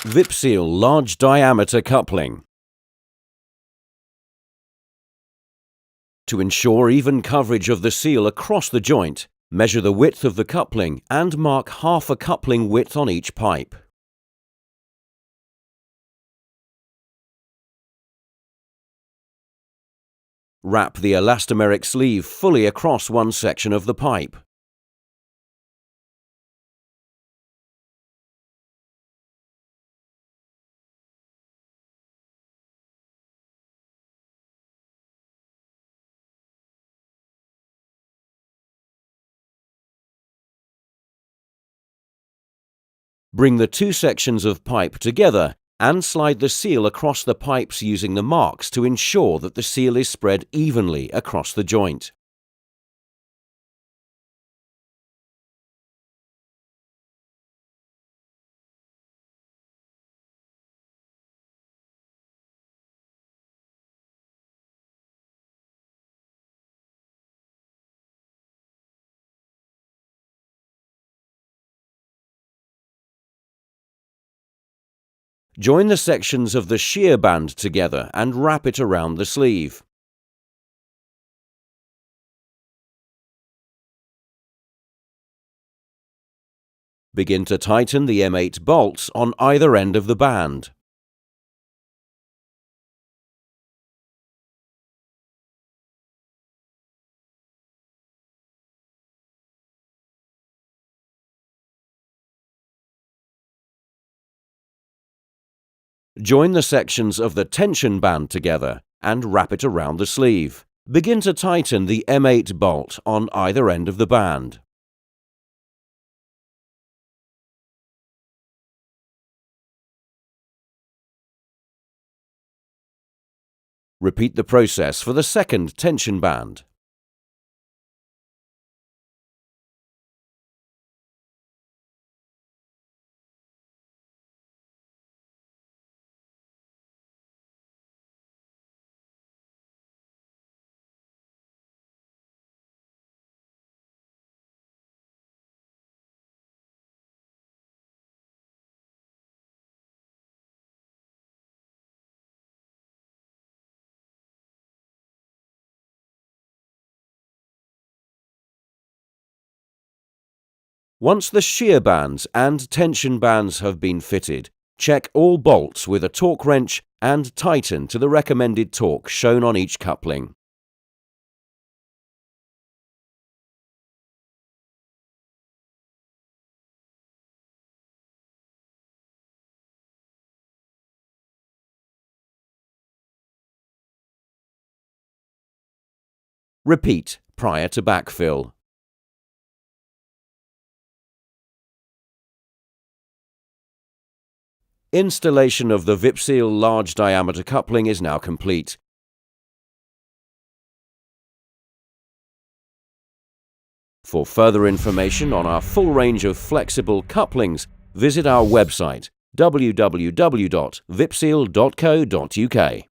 VIPSeal large diameter coupling. To ensure even coverage of the seal across the joint, measure the width of the coupling and mark half a coupling width on each pipe. Wrap the elastomeric sleeve fully across one section of the pipe. Bring the two sections of pipe together and slide the seal across the pipes using the marks to ensure that the seal is spread evenly across the joint. Join the sections of the shear band together and wrap it around the sleeve. Begin to tighten the M8 bolts on either end of the band. Join the sections of the tension band together and wrap it around the sleeve. Begin to tighten the M8 bolt on either end of the band. Repeat the process for the second tension band. Once the shear bands and tension bands have been fitted, check all bolts with a torque wrench and tighten to the recommended torque shown on each coupling. Repeat prior to backfill. Installation of the VIPSeal large diameter coupling is now complete. For further information on our full range of flexible couplings, visit our website www.vipseal.co.uk.